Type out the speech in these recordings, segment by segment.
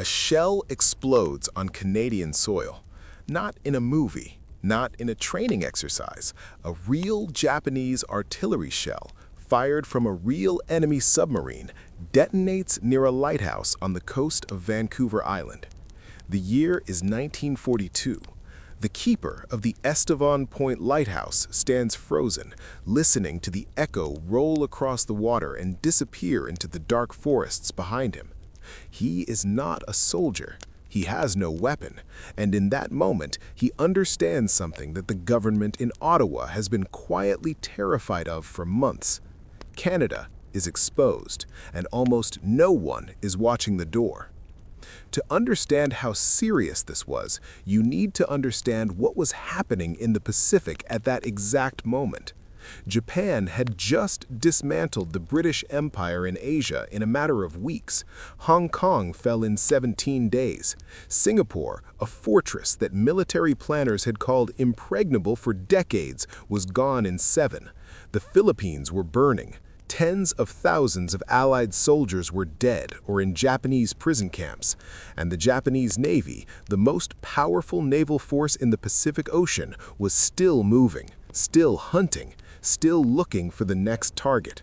A shell explodes on Canadian soil. Not in a movie, not in a training exercise. A real Japanese artillery shell, fired from a real enemy submarine, detonates near a lighthouse on the coast of Vancouver Island. The year is 1942. The keeper of the Estevan Point Lighthouse stands frozen, listening to the echo roll across the water and disappear into the dark forests behind him. He is not a soldier. He has no weapon, and in that moment, he understands something that the government in Ottawa has been quietly terrified of for months. Canada is exposed, and almost no one is watching the door. To understand how serious this was, you need to understand what was happening in the Pacific at that exact moment. Japan had just dismantled the British Empire in Asia in a matter of weeks. Hong Kong fell in 17 days. Singapore, a fortress that military planners had called impregnable for decades, was gone in 7. The Philippines were burning. Tens of thousands of Allied soldiers were dead or in Japanese prison camps, and the Japanese Navy, the most powerful naval force in the Pacific Ocean, was still moving, still hunting, still looking for the next target.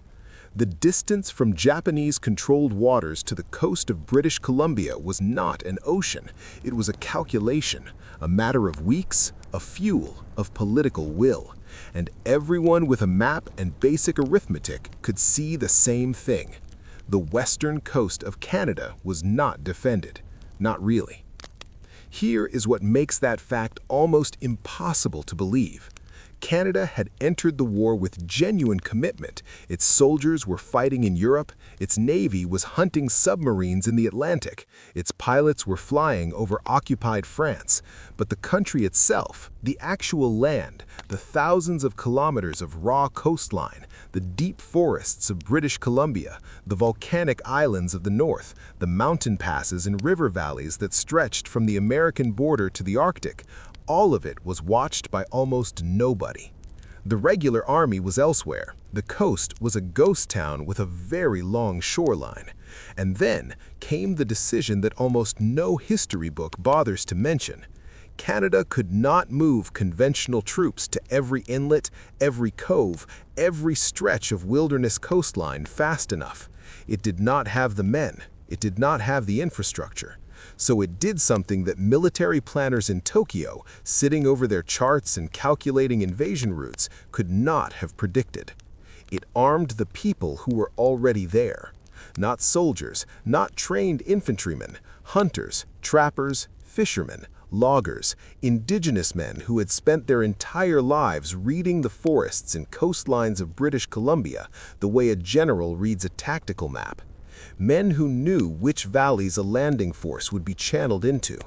The distance from Japanese-controlled waters to the coast of British Columbia was not an ocean. It was a calculation, a matter of weeks, of fuel, of political will. And everyone with a map and basic arithmetic could see the same thing. The western coast of Canada was not defended. Not really. Here is what makes that fact almost impossible to believe. Canada had entered the war with genuine commitment. Its soldiers were fighting in Europe, its navy was hunting submarines in the Atlantic, its pilots were flying over occupied France. But the country itself, the actual land, the thousands of kilometers of raw coastline, the deep forests of British Columbia, the volcanic islands of the north, the mountain passes and river valleys that stretched from the American border to the Arctic, all of it was watched by almost nobody. The regular army was elsewhere. The coast was a ghost town with a very long shoreline. And then came the decision that almost no history book bothers to mention. Canada could not move conventional troops to every inlet, every cove, every stretch of wilderness coastline fast enough. It did not have the men. It did not have the infrastructure. So it did something that military planners in Tokyo, sitting over their charts and calculating invasion routes, could not have predicted. It armed the people who were already there. Not soldiers, not trained infantrymen, hunters, trappers, fishermen, loggers, indigenous men who had spent their entire lives reading the forests and coastlines of British Columbia the way a general reads a tactical map. Men who knew which valleys a landing force would be channeled into.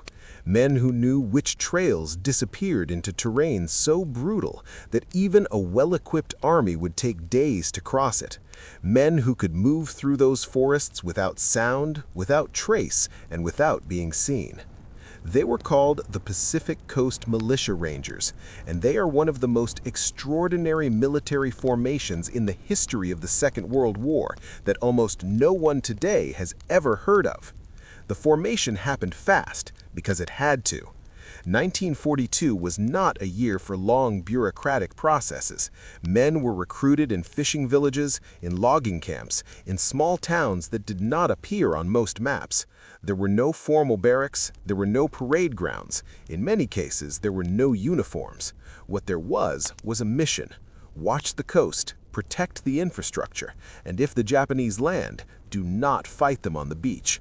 Men who knew which trails disappeared into terrain so brutal that even a well-equipped army would take days to cross it. Men who could move through those forests without sound, without trace, and without being seen. They were called the Pacific Coast Militia Rangers, and they are one of the most extraordinary military formations in the history of the Second World War that almost no one today has ever heard of. The formation happened fast because it had to. 1942 was not a year for long bureaucratic processes. Men were recruited in fishing villages, in logging camps, in small towns that did not appear on most maps. There were no formal barracks, there were no parade grounds. In many cases, there were no uniforms. What there was a mission. Watch the coast, protect the infrastructure, and if the Japanese land, do not fight them on the beach.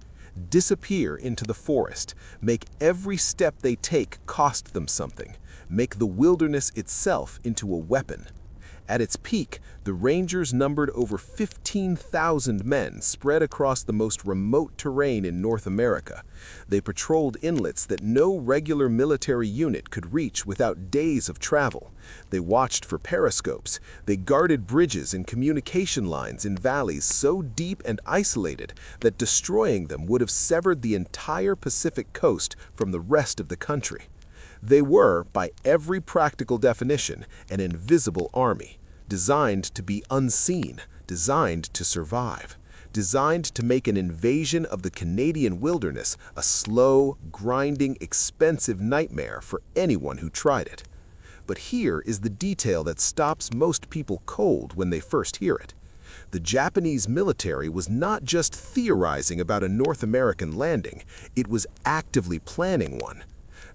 Disappear into the forest. Make every step they take cost them something. Make the wilderness itself into a weapon. At its peak, the Rangers numbered over 15,000 men spread across the most remote terrain in North America. They patrolled inlets that no regular military unit could reach without days of travel. They watched for periscopes. They guarded bridges and communication lines in valleys so deep and isolated that destroying them would have severed the entire Pacific coast from the rest of the country. They were, by every practical definition, an invisible army, designed to be unseen, designed to survive. designed to make an invasion of the Canadian wilderness a slow, grinding, expensive nightmare for anyone who tried it. But here is the detail that stops most people cold when they first hear it. The Japanese military was not just theorizing about a North American landing, it was actively planning one.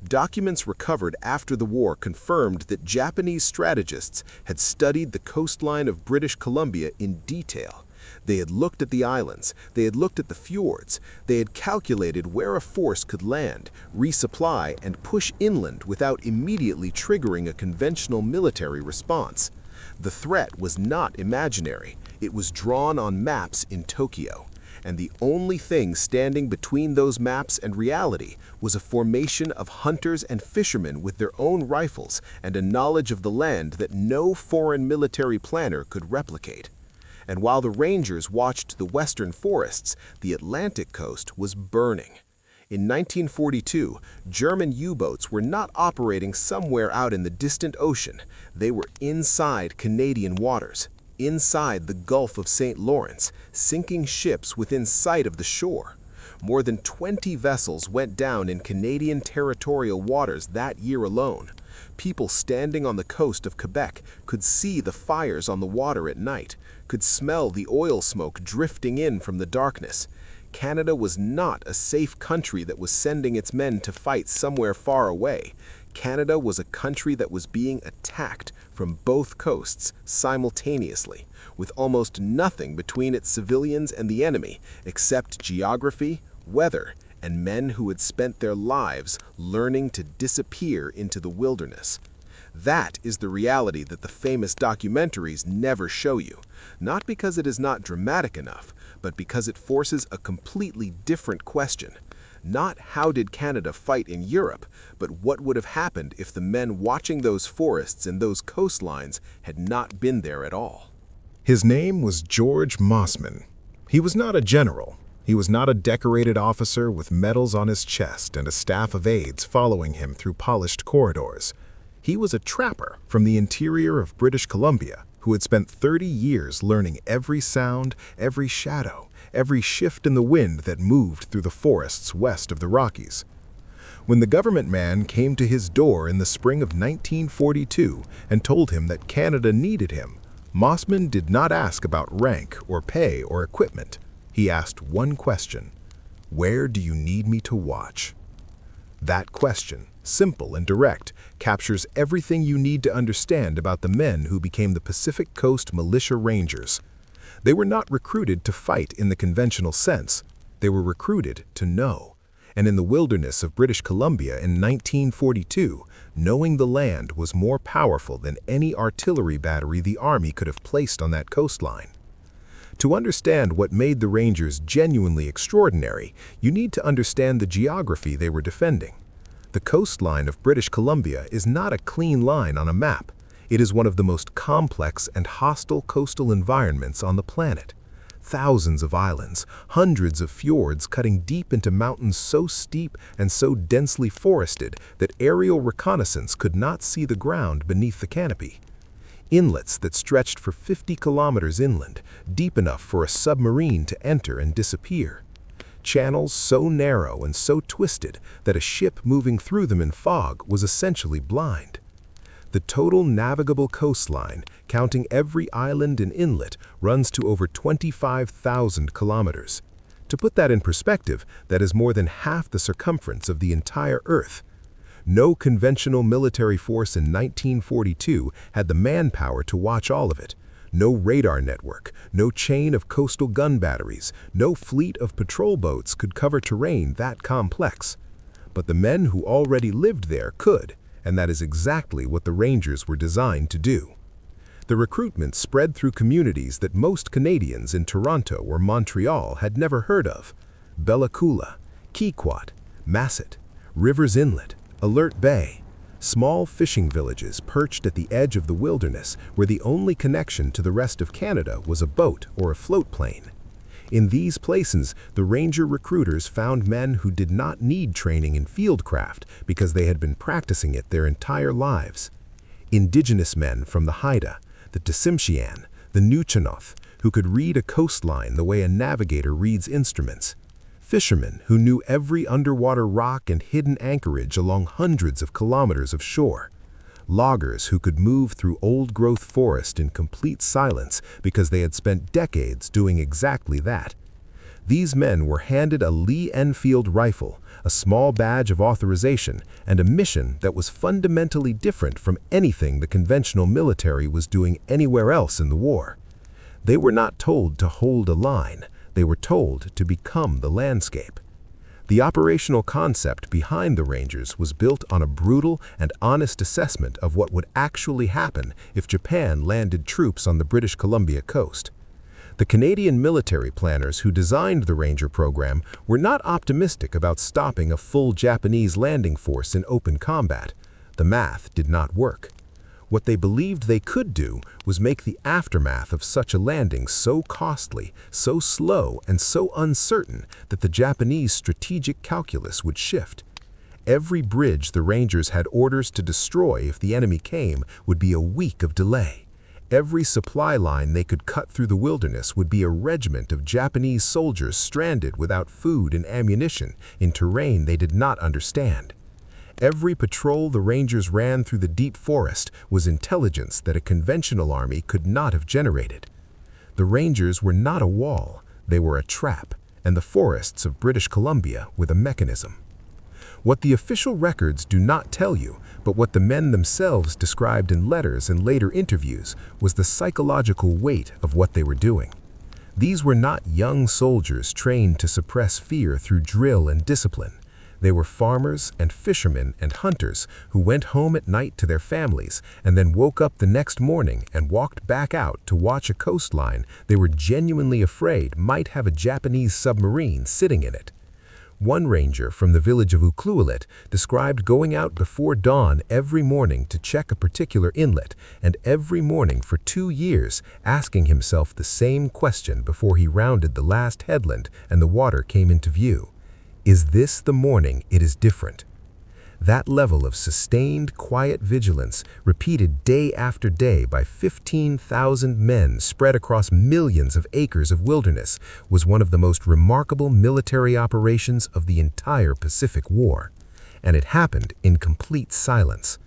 Documents recovered after the war confirmed that Japanese strategists had studied the coastline of British Columbia in detail. They had looked at the islands, they had looked at the fjords, they had calculated where a force could land, resupply, and push inland without immediately triggering a conventional military response. The threat was not imaginary, it was drawn on maps in Tokyo. And the only thing standing between those maps and reality was a formation of hunters and fishermen with their own rifles and a knowledge of the land that no foreign military planner could replicate. And while the Rangers watched the western forests, the Atlantic coast was burning. In 1942, German U-boats were not operating somewhere out in the distant ocean. They were inside Canadian waters, inside the Gulf of St. Lawrence, sinking ships within sight of the shore. More than 20 vessels went down in Canadian territorial waters that year alone. People standing on the coast of Quebec could see the fires on the water at night, could smell the oil smoke drifting in from the darkness. Canada was not a safe country that was sending its men to fight somewhere far away. Canada was a country that was being attacked from both coasts simultaneously, with almost nothing between its civilians and the enemy except geography, weather, and men who had spent their lives learning to disappear into the wilderness. That is the reality that the famous documentaries never show you, not because it is not dramatic enough, but because it forces a completely different question. Not how did Canada fight in Europe, but what would have happened if the men watching those forests and those coastlines had not been there at all. His name was George Mossman. He was not a general. He was not a decorated officer with medals on his chest and a staff of aides following him through polished corridors. He was a trapper from the interior of British Columbia who had spent 30 years learning every sound, every shadow, every shift in the wind that moved through the forests west of the Rockies. When the government man came to his door in the spring of 1942 and told him that Canada needed him, Mossman did not ask about rank or pay or equipment. He asked one question: "Where do you need me to watch?" That question, simple and direct, captures everything you need to understand about the men who became the Pacific Coast Militia Rangers. They were not recruited to fight in the conventional sense. They were recruited to know. And in the wilderness of British Columbia in 1942, knowing the land was more powerful than any artillery battery the Army could have placed on that coastline. To understand what made the Rangers genuinely extraordinary, you need to understand the geography they were defending. The coastline of British Columbia is not a clean line on a map. It is one of the most complex and hostile coastal environments on the planet. Thousands of islands, hundreds of fjords cutting deep into mountains so steep and so densely forested that aerial reconnaissance could not see the ground beneath the canopy. Inlets that stretched for 50 kilometers inland, deep enough for a submarine to enter and disappear. Channels so narrow and so twisted that a ship moving through them in fog was essentially blind. The total navigable coastline, counting every island and inlet, runs to over 25,000 kilometers. To put that in perspective, that is more than half the circumference of the entire Earth. No conventional military force in 1942 had the manpower to watch all of it. No radar network, no chain of coastal gun batteries, no fleet of patrol boats could cover terrain that complex. But the men who already lived there could, and that is exactly what the Rangers were designed to do. The recruitment spread through communities that most Canadians in Toronto or Montreal had never heard of: Bella Coola, Queequot, Masset, Rivers Inlet, Alert Bay. Small fishing villages perched at the edge of the wilderness where the only connection to the rest of Canada was a boat or a float plane. In these places, the Ranger recruiters found men who did not need training in fieldcraft because they had been practicing it their entire lives. Indigenous men from the Haida, the Tsimshian, the Nuchanoth, who could read a coastline the way a navigator reads instruments. Fishermen who knew every underwater rock and hidden anchorage along hundreds of kilometers of shore. Loggers who could move through old-growth forest in complete silence because they had spent decades doing exactly that. These men were handed a Lee Enfield rifle, a small badge of authorization, and a mission that was fundamentally different from anything the conventional military was doing anywhere else in the war. They were not told to hold a line, they were told to become the landscape. The operational concept behind the Rangers was built on a brutal and honest assessment of what would actually happen if Japan landed troops on the British Columbia coast. The Canadian military planners who designed the Ranger program were not optimistic about stopping a full Japanese landing force in open combat. The math did not work. What they believed they could do was make the aftermath of such a landing so costly, so slow, and so uncertain that the Japanese strategic calculus would shift. Every bridge the Rangers had orders to destroy if the enemy came would be a week of delay. Every supply line they could cut through the wilderness would be a regiment of Japanese soldiers stranded without food and ammunition in terrain they did not understand. Every patrol the Rangers ran through the deep forest was intelligence that a conventional army could not have generated. The Rangers were not a wall, they were a trap, and the forests of British Columbia were the mechanism. What the official records do not tell you, but what the men themselves described in letters and later interviews, was the psychological weight of what they were doing. These were not young soldiers trained to suppress fear through drill and discipline. They were farmers and fishermen and hunters who went home at night to their families and then woke up the next morning and walked back out to watch a coastline they were genuinely afraid might have a Japanese submarine sitting in it. One ranger from the village of Ucluelet described going out before dawn every morning to check a particular inlet, and every morning for 2 years asking himself the same question before he rounded the last headland and the water came into view. Is this the morning it is different? That level of sustained, quiet vigilance, repeated day after day by 15,000 men spread across millions of acres of wilderness, was one of the most remarkable military operations of the entire Pacific War. And it happened in complete silence.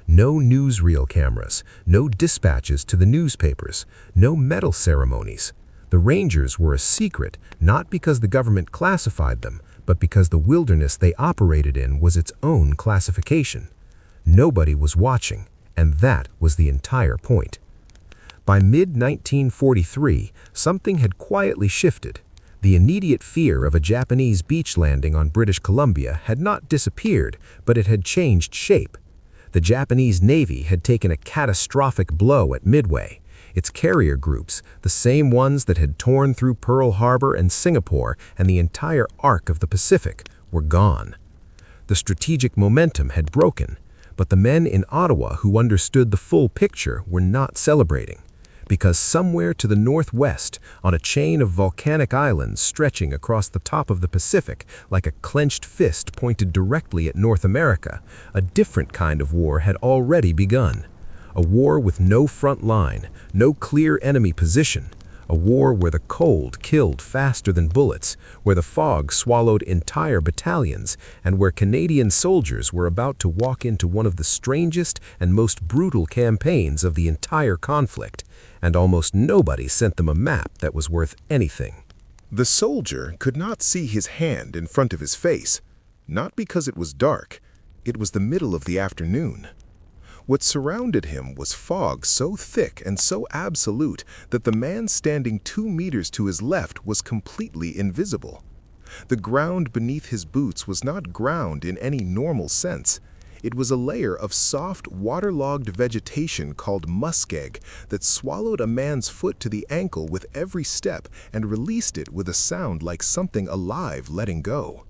No newsreel cameras, no dispatches to the newspapers, no medal ceremonies. The Rangers were a secret, not because the government classified them, but because the wilderness they operated in was its own classification. Nobody was watching, and that was the entire point. By mid-1943, something had quietly shifted. The immediate fear of a Japanese beach landing on British Columbia had not disappeared, but it had changed shape. The Japanese Navy had taken a catastrophic blow at Midway. Its carrier groups, the same ones that had torn through Pearl Harbor and Singapore and the entire arc of the Pacific, were gone. The strategic momentum had broken, but the men in Ottawa who understood the full picture were not celebrating, because somewhere to the northwest, on a chain of volcanic islands stretching across the top of the Pacific like a clenched fist pointed directly at North America, a different kind of war had already begun. A war with no front line, no clear enemy position, a war where the cold killed faster than bullets, where the fog swallowed entire battalions, and where Canadian soldiers were about to walk into one of the strangest and most brutal campaigns of the entire conflict, and almost nobody sent them a map that was worth anything. The soldier could not see his hand in front of his face, not because it was dark, it was the middle of the afternoon. What surrounded him was fog so thick and so absolute that the man standing 2 meters to his left was completely invisible. The ground beneath his boots was not ground in any normal sense. It was a layer of soft, waterlogged vegetation called muskeg that swallowed a man's foot to the ankle with every step and released it with a sound like something alive letting go.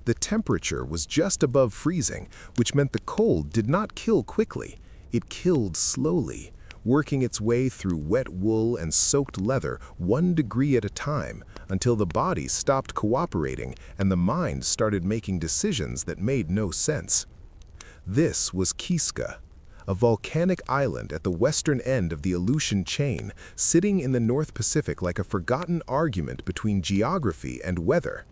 The temperature was just above freezing, which meant the cold did not kill quickly. It killed slowly, working its way through wet wool and soaked leather 1 degree at a time until the body stopped cooperating and the mind started making decisions that made no sense. This was Kiska, a volcanic island at the western end of the Aleutian chain, sitting in the North Pacific like a forgotten argument between geography and weather.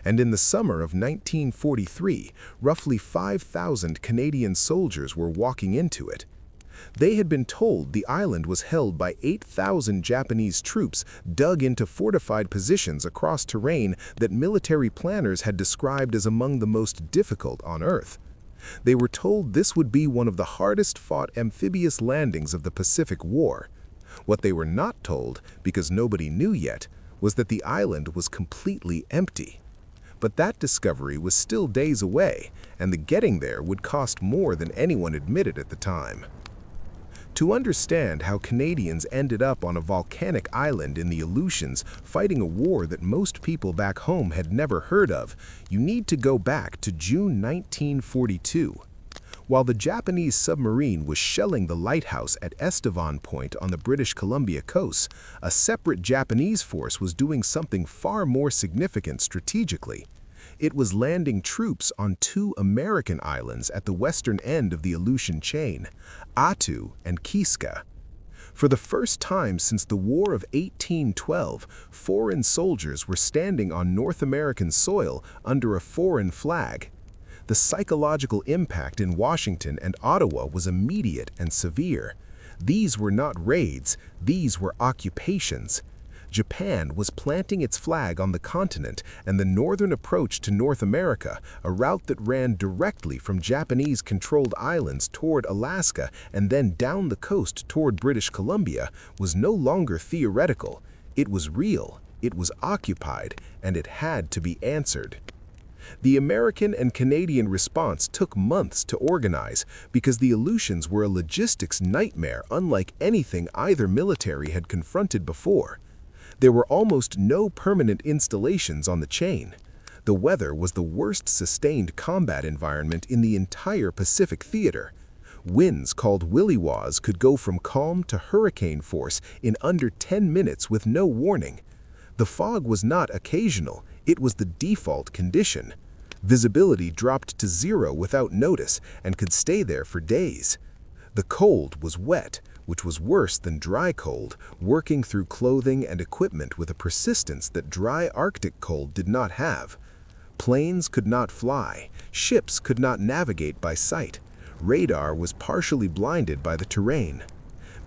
And in the summer of 1943, roughly 5,000 Canadian soldiers were walking into it. They had been told the island was held by 8,000 Japanese troops dug into fortified positions across terrain that military planners had described as among the most difficult on Earth. They were told this would be one of the hardest-fought amphibious landings of the Pacific War. What they were not told, because nobody knew yet, was that the island was completely empty. But that discovery was still days away, and the getting there would cost more than anyone admitted at the time. To understand how Canadians ended up on a volcanic island in the Aleutians fighting a war that most people back home had never heard of, you need to go back to June 1942. While the Japanese submarine was shelling the lighthouse at Estevan Point on the British Columbia coast, a separate Japanese force was doing something far more significant strategically. It was landing troops on two American islands at the western end of the Aleutian chain, Attu and Kiska. For the first time since the War of 1812, foreign soldiers were standing on North American soil under a foreign flag. The psychological impact in Washington and Ottawa was immediate and severe. These were not raids, these were occupations. Japan was planting its flag on the continent, and the northern approach to North America, a route that ran directly from Japanese-controlled islands toward Alaska and then down the coast toward British Columbia, was no longer theoretical. It was real, it was occupied, and it had to be answered. The American and Canadian response took months to organize because the Aleutians were a logistics nightmare unlike anything either military had confronted before. There were almost no permanent installations on the chain. The weather was the worst sustained combat environment in the entire Pacific theater. Winds called willywaws could go from calm to hurricane force in under 10 minutes with no warning. The fog was not occasional, it was the default condition. Visibility dropped to zero without notice and could stay there for days. The cold was wet, which was worse than dry cold, working through clothing and equipment with a persistence that dry Arctic cold did not have. Planes could not fly, ships could not navigate by sight. Radar was partially blinded by the terrain.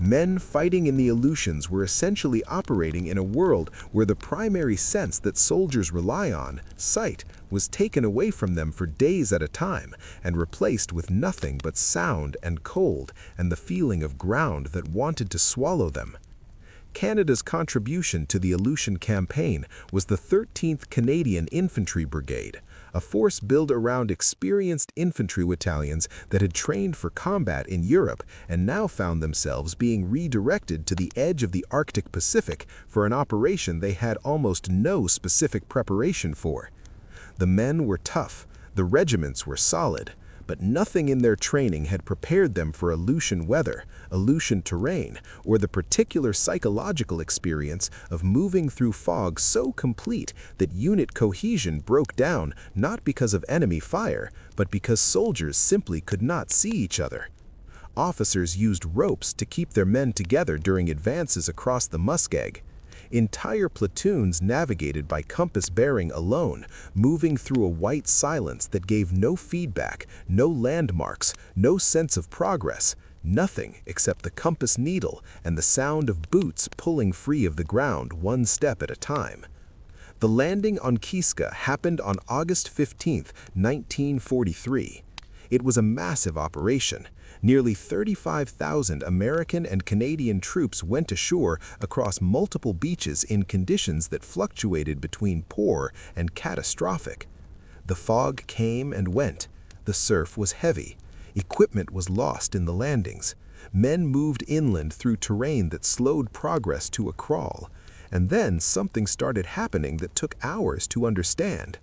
Men fighting in the Aleutians were essentially operating in a world where the primary sense that soldiers rely on, sight, was taken away from them for days at a time and replaced with nothing but sound and cold and the feeling of ground that wanted to swallow them. Canada's contribution to the Aleutian Campaign was the 13th Canadian Infantry Brigade, a force built around experienced infantry battalions that had trained for combat in Europe and now found themselves being redirected to the edge of the Arctic Pacific for an operation they had almost no specific preparation for. The men were tough, the regiments were solid, but nothing in their training had prepared them for Aleutian weather, Aleutian terrain, or the particular psychological experience of moving through fog so complete that unit cohesion broke down not because of enemy fire, but because soldiers simply could not see each other. Officers used ropes to keep their men together during advances across the muskeg. Entire platoons navigated by compass bearing alone, moving through a white silence that gave no feedback, no landmarks, no sense of progress, nothing except the compass needle and the sound of boots pulling free of the ground one step at a time. The landing on Kiska happened on August 15, 1943. It was a massive operation. Nearly 35,000 American and Canadian troops went ashore across multiple beaches in conditions that fluctuated between poor and catastrophic. The fog came and went. The surf was heavy. Equipment was lost in the landings. Men moved inland through terrain that slowed progress to a crawl. And then something started happening that took hours to understand.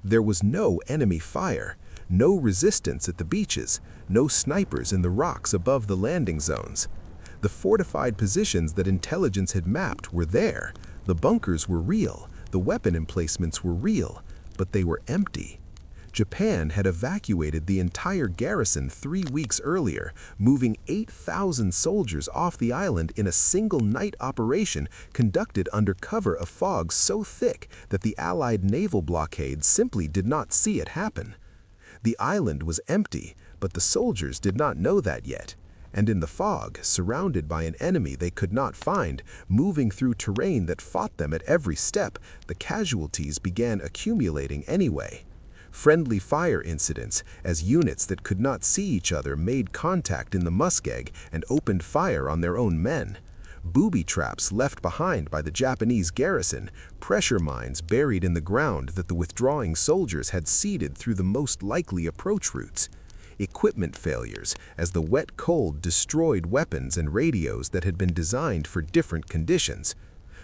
There was no enemy fire. No resistance at the beaches, no snipers in the rocks above the landing zones. The fortified positions that intelligence had mapped were there. The bunkers were real, the weapon emplacements were real, but they were empty. Japan had evacuated the entire garrison 3 weeks earlier, moving 8,000 soldiers off the island in a single night operation conducted under cover of fog so thick that the Allied naval blockade simply did not see it happen. The island was empty, but the soldiers did not know that yet. And in the fog, surrounded by an enemy they could not find, moving through terrain that fought them at every step, the casualties began accumulating anyway. Friendly fire incidents, as units that could not see each other made contact in the muskeg and opened fire on their own men. Booby traps left behind by the Japanese garrison, pressure mines buried in the ground that the withdrawing soldiers had seeded through the most likely approach routes. Equipment failures, as the wet cold destroyed weapons and radios that had been designed for different conditions.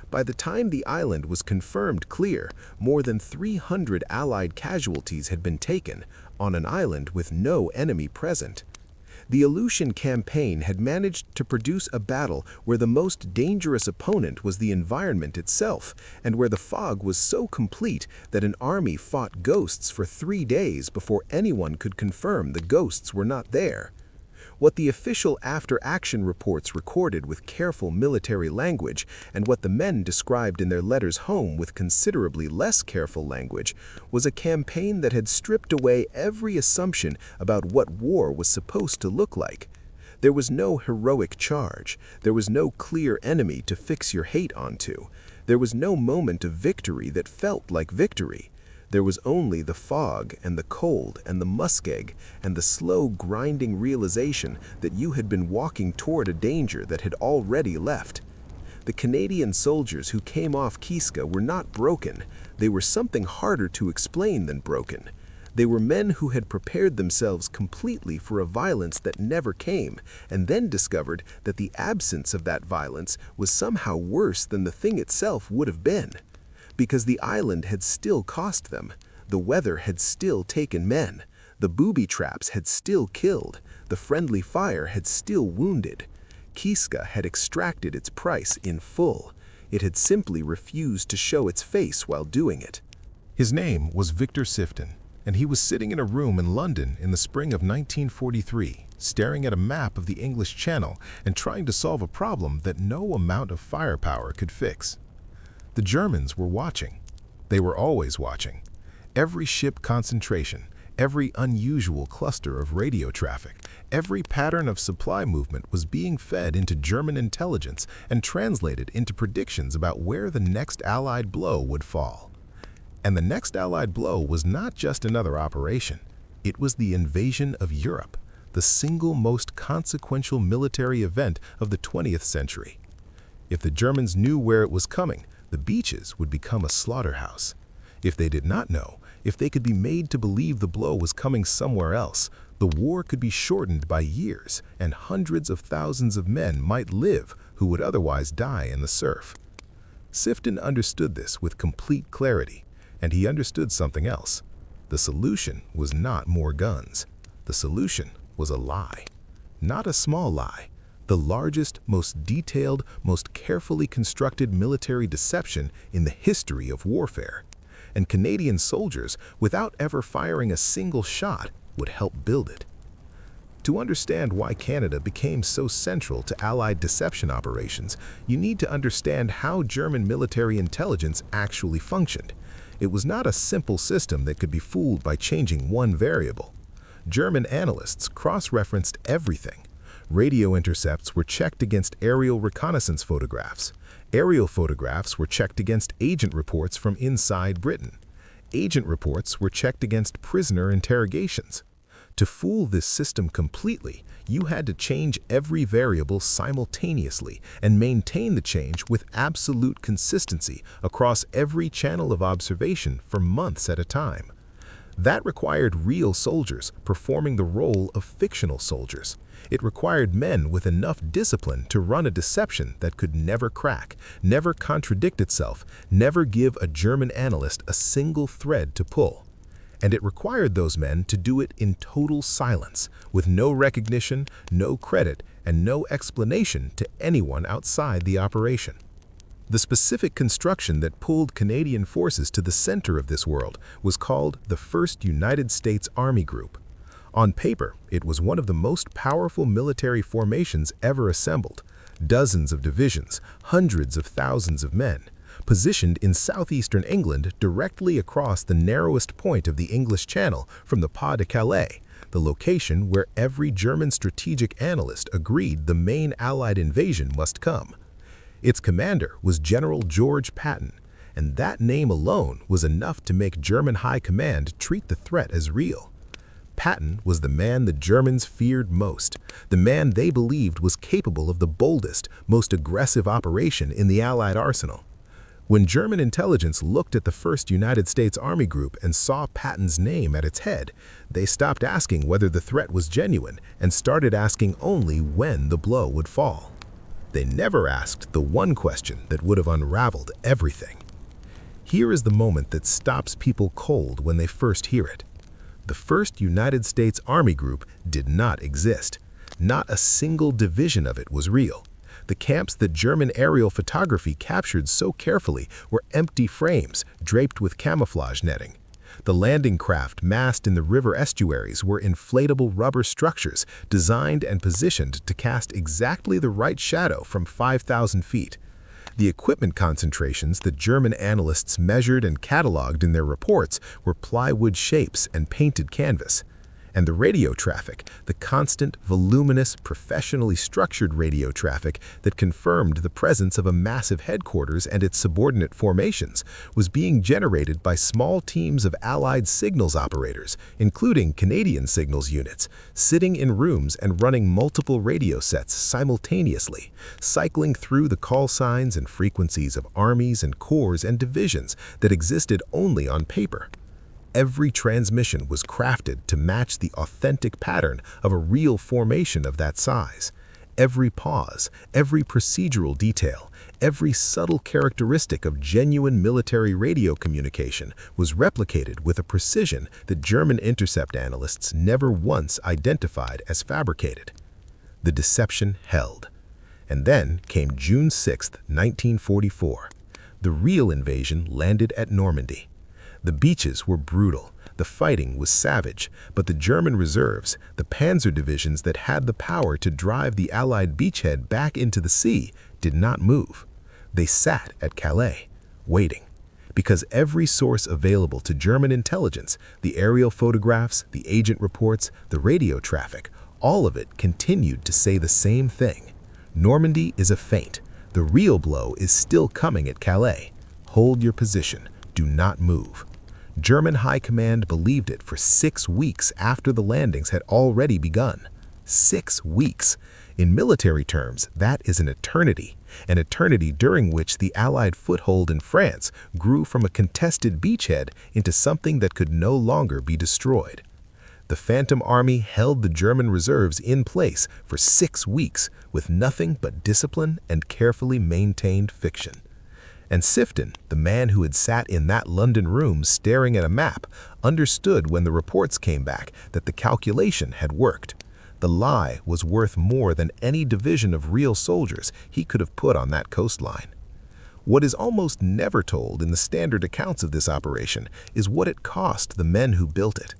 By the time the island was confirmed clear, more than 300 Allied casualties had been taken, on an island with no enemy present. The Aleutian campaign had managed to produce a battle where the most dangerous opponent was the environment itself, and where the fog was so complete that an army fought ghosts for 3 days before anyone could confirm the ghosts were not there. What the official after-action reports recorded with careful military language, and what the men described in their letters home with considerably less careful language, was a campaign that had stripped away every assumption about what war was supposed to look like. There was no heroic charge. There was no clear enemy to fix your hate onto. There was no moment of victory that felt like victory. There was only the fog and the cold and the muskeg and the slow grinding realization that you had been walking toward a danger that had already left. The Canadian soldiers who came off Kiska were not broken. They were something harder to explain than broken. They were men who had prepared themselves completely for a violence that never came, and then discovered that the absence of that violence was somehow worse than the thing itself would have been. Because the island had still cost them, the weather had still taken men, the booby traps had still killed, the friendly fire had still wounded. Kiska had extracted its price in full. It had simply refused to show its face while doing it. His name was Victor Sifton, and he was sitting in a room in London in the spring of 1943, staring at a map of the English Channel and trying to solve a problem that no amount of firepower could fix. The Germans were watching. They were always watching. Every ship concentration, every unusual cluster of radio traffic, every pattern of supply movement was being fed into German intelligence and translated into predictions about where the next Allied blow would fall. And the next Allied blow was not just another operation. It was the invasion of Europe, the single most consequential military event of the 20th century. If the Germans knew where it was coming, the beaches would become a slaughterhouse. If they did not know, if they could be made to believe the blow was coming somewhere else, the war could be shortened by years, and hundreds of thousands of men might live who would otherwise die in the surf. Sifton understood this with complete clarity, and he understood something else. The solution was not more guns. The solution was a lie. Not a small lie. The largest, most detailed, most carefully constructed military deception in the history of warfare. And Canadian soldiers, without ever firing a single shot, would help build it. To understand why Canada became so central to Allied deception operations, you need to understand how German military intelligence actually functioned. It was not a simple system that could be fooled by changing one variable. German analysts cross-referenced everything. Radio intercepts were checked against aerial reconnaissance photographs. Aerial photographs were checked against agent reports from inside Britain. Agent reports were checked against prisoner interrogations. To fool this system completely, you had to change every variable simultaneously and maintain the change with absolute consistency across every channel of observation for months at a time. That required real soldiers performing the role of fictional soldiers. It required men with enough discipline to run a deception that could never crack, never contradict itself, never give a German analyst a single thread to pull. And it required those men to do it in total silence, with no recognition, no credit, and no explanation to anyone outside the operation. The specific construction that pulled Canadian forces to the center of this world was called the 1st United States Army Group. On paper, it was one of the most powerful military formations ever assembled. Dozens of divisions, hundreds of thousands of men, positioned in southeastern England directly across the narrowest point of the English Channel from the Pas de Calais, the location where every German strategic analyst agreed the main Allied invasion must come. Its commander was General George Patton, and that name alone was enough to make German High Command treat the threat as real. Patton was the man the Germans feared most, the man they believed was capable of the boldest, most aggressive operation in the Allied arsenal. When German intelligence looked at the 1st United States Army Group and saw Patton's name at its head, they stopped asking whether the threat was genuine and started asking only when the blow would fall. They never asked the one question that would have unraveled everything. Here is the moment that stops people cold when they first hear it. The 1st United States Army Group did not exist. Not a single division of it was real. The camps that German aerial photography captured so carefully were empty frames draped with camouflage netting. The landing craft massed in the river estuaries were inflatable rubber structures designed and positioned to cast exactly the right shadow from 5,000 feet. The equipment concentrations that German analysts measured and cataloged in their reports were plywood shapes and painted canvas. And the radio traffic, the constant, voluminous, professionally structured radio traffic that confirmed the presence of a massive headquarters and its subordinate formations, was being generated by small teams of Allied signals operators, including Canadian signals units, sitting in rooms and running multiple radio sets simultaneously, cycling through the call signs and frequencies of armies and corps and divisions that existed only on paper. Every transmission was crafted to match the authentic pattern of a real formation of that size. Every pause, every procedural detail, every subtle characteristic of genuine military radio communication was replicated with a precision that German intercept analysts never once identified as fabricated. The deception held. And then came June 6, 1944. The real invasion landed at Normandy. The beaches were brutal, the fighting was savage, but the German reserves, the panzer divisions that had the power to drive the Allied beachhead back into the sea, did not move. They sat at Calais, waiting, because every source available to German intelligence, the aerial photographs, the agent reports, the radio traffic, all of it continued to say the same thing. Normandy is a feint. The real blow is still coming at Calais. Hold your position. Do not move. German High Command believed it for 6 weeks after the landings had already begun. 6 weeks. In military terms, that is an eternity during which the Allied foothold in France grew from a contested beachhead into something that could no longer be destroyed. The Phantom Army held the German reserves in place for 6 weeks with nothing but discipline and carefully maintained fiction. And Sifton, the man who had sat in that London room staring at a map, understood when the reports came back that the calculation had worked. The lie was worth more than any division of real soldiers he could have put on that coastline. What is almost never told in the standard accounts of this operation is what it cost the men who built it.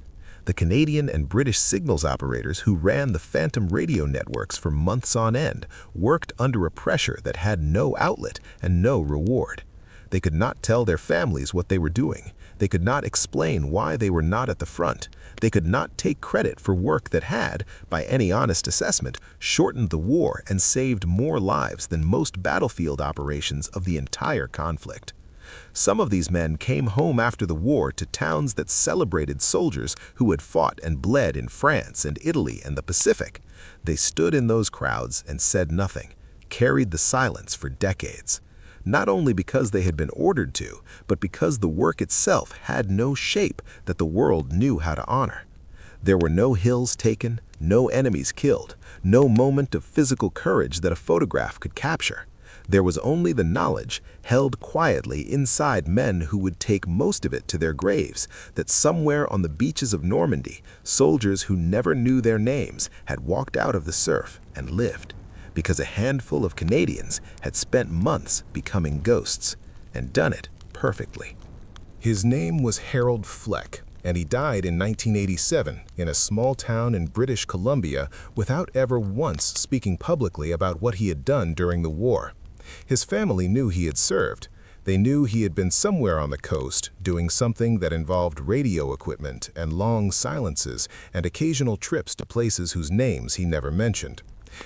The Canadian and British signals operators who ran the Phantom radio networks for months on end worked under a pressure that had no outlet and no reward. They could not tell their families what they were doing. They could not explain why they were not at the front. They could not take credit for work that had, by any honest assessment, shortened the war and saved more lives than most battlefield operations of the entire conflict. Some of these men came home after the war to towns that celebrated soldiers who had fought and bled in France and Italy and the Pacific. They stood in those crowds and said nothing, carried the silence for decades. Not only because they had been ordered to, but because the work itself had no shape that the world knew how to honor. There were no hills taken, no enemies killed, no moment of physical courage that a photograph could capture. There was only the knowledge, held quietly inside men who would take most of it to their graves, that somewhere on the beaches of Normandy, soldiers who never knew their names had walked out of the surf and lived. because a handful of Canadians had spent months becoming ghosts and done it perfectly. His name was Harold Fleck, and he died in 1987 in a small town in British Columbia without ever once speaking publicly about what he had done during the war. His family knew he had served. They knew he had been somewhere on the coast doing something that involved radio equipment and long silences and occasional trips to places whose names he never mentioned.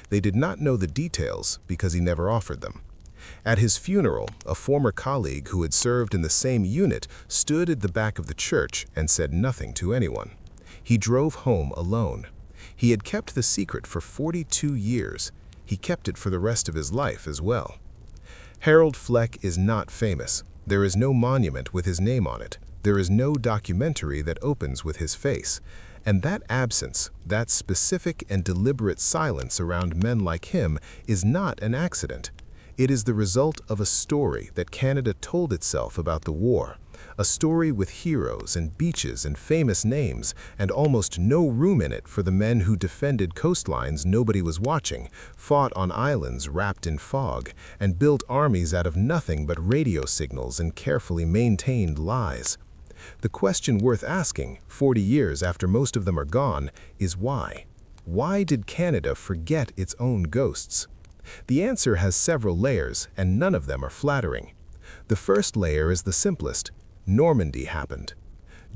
They did not know the details because he never offered them. At his funeral, a former colleague who had served in the same unit stood at the back of the church and said nothing to anyone. He drove home alone. He had kept the secret for 42 years. He kept it for the rest of his life as well. Harold Fleck is not famous. There is no monument with his name on it. There is no documentary that opens with his face. And that absence, that specific and deliberate silence around men like him, is not an accident. It is the result of a story that Canada told itself about the war, a story with heroes and beaches and famous names, and almost no room in it for the men who defended coastlines nobody was watching, fought on islands wrapped in fog, and built armies out of nothing but radio signals and carefully maintained lies. The question worth asking, 40 years after most of them are gone, is why? Why did Canada forget its own ghosts? The answer has several layers, and none of them are flattering. The first layer is the simplest. Normandy happened.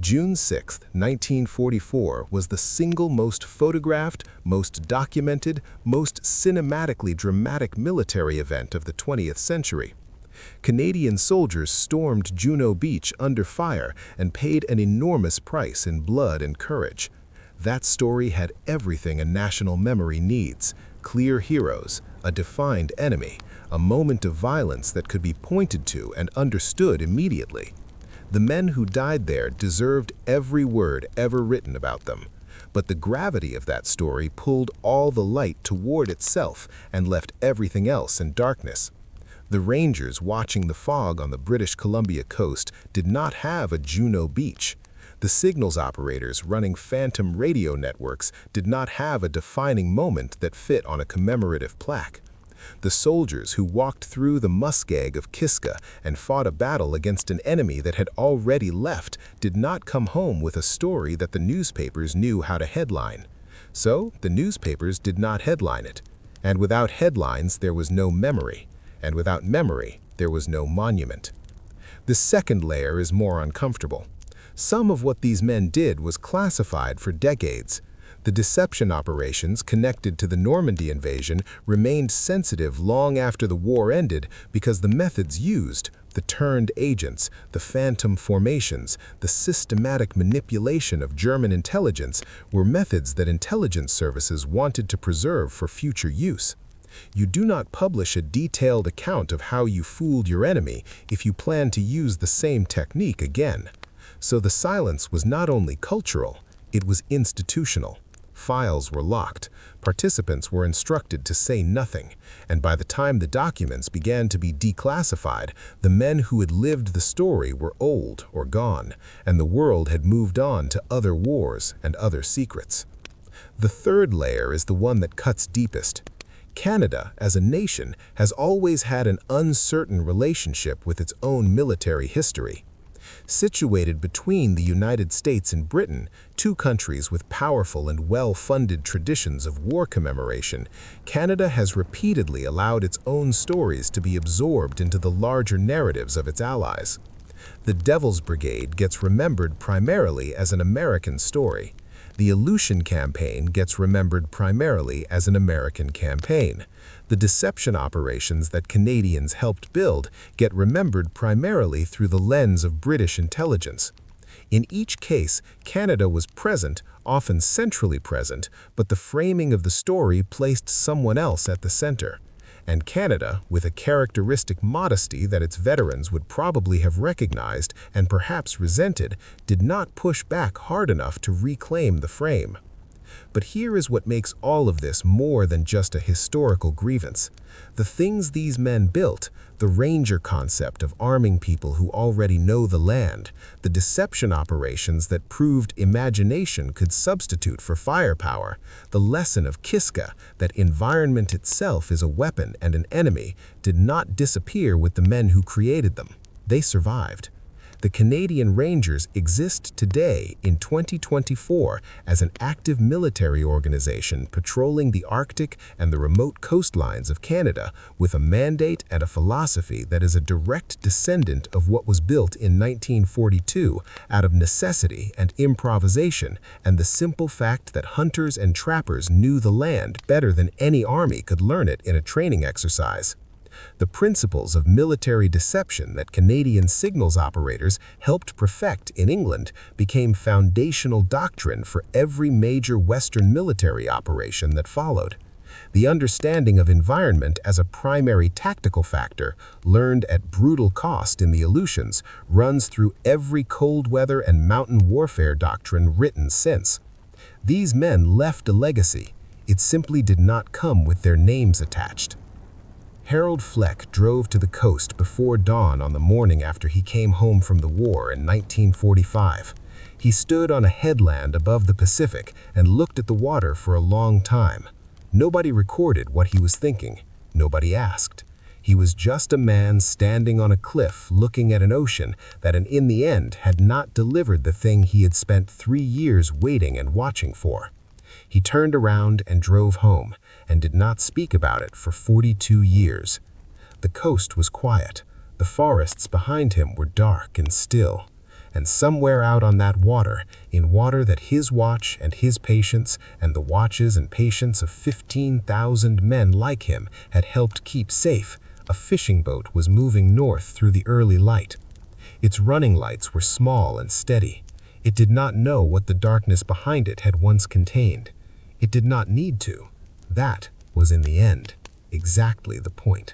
June 6, 1944 was the single most photographed, most documented, most cinematically dramatic military event of the 20th century. Canadian soldiers stormed Juno Beach under fire and paid an enormous price in blood and courage. That story had everything a national memory needs: clear heroes, a defined enemy, a moment of violence that could be pointed to and understood immediately. The men who died there deserved every word ever written about them. But the gravity of that story pulled all the light toward itself and left everything else in darkness. The Rangers watching the fog on the British Columbia coast did not have a Juno Beach. The signals operators running phantom radio networks did not have a defining moment that fit on a commemorative plaque. The soldiers who walked through the muskeg of Kiska and fought a battle against an enemy that had already left did not come home with a story that the newspapers knew how to headline. So the newspapers did not headline it. And without headlines, there was no memory. And without memory, there was no monument. The second layer is more uncomfortable. Some of what these men did was classified for decades. The deception operations connected to the Normandy invasion remained sensitive long after the war ended because the methods used, the turned agents, the phantom formations, the systematic manipulation of German intelligence, were methods that intelligence services wanted to preserve for future use. You do not publish a detailed account of how you fooled your enemy if you plan to use the same technique again. So the silence was not only cultural, it was institutional. Files were locked, participants were instructed to say nothing, and by the time the documents began to be declassified, the men who had lived the story were old or gone, and the world had moved on to other wars and other secrets. The third layer is the one that cuts deepest. Canada, as a nation, has always had an uncertain relationship with its own military history. Situated between the United States and Britain, two countries with powerful and well-funded traditions of war commemoration, Canada has repeatedly allowed its own stories to be absorbed into the larger narratives of its allies. The Devil's Brigade gets remembered primarily as an American story. The Aleutian Campaign gets remembered primarily as an American campaign. The deception operations that Canadians helped build get remembered primarily through the lens of British intelligence. In each case, Canada was present, often centrally present, but the framing of the story placed someone else at the center. And Canada, with a characteristic modesty that its veterans would probably have recognized and perhaps resented, did not push back hard enough to reclaim the frame. But here is what makes all of this more than just a historical grievance. The things these men built, the ranger concept of arming people who already know the land, the deception operations that proved imagination could substitute for firepower, the lesson of Kiska that environment itself is a weapon and an enemy, did not disappear with the men who created them. They survived. The Canadian Rangers exist today in 2024 as an active military organization patrolling the Arctic and the remote coastlines of Canada with a mandate and a philosophy that is a direct descendant of what was built in 1942 out of necessity and improvisation and the simple fact that hunters and trappers knew the land better than any army could learn it in a training exercise. The principles of military deception that Canadian signals operators helped perfect in England became foundational doctrine for every major Western military operation that followed. The understanding of environment as a primary tactical factor, learned at brutal cost in the Aleutians, runs through every cold weather and mountain warfare doctrine written since. These men left a legacy. It simply did not come with their names attached. Harold Fleck drove to the coast before dawn on the morning after he came home from the war in 1945. He stood on a headland above the Pacific and looked at the water for a long time. Nobody recorded what he was thinking. Nobody asked. He was just a man standing on a cliff looking at an ocean that in the end had not delivered the thing he had spent 3 years waiting and watching for. He turned around and drove home, and did not speak about it for 42 years. The coast was quiet. The forests behind him were dark and still. And somewhere out on that water, in water that his watch and his patience and the watches and patience of 15,000 men like him had helped keep safe, a fishing boat was moving north through the early light. Its running lights were small and steady. It did not know what the darkness behind it had once contained. It did not need to. That was, in the end, exactly the point.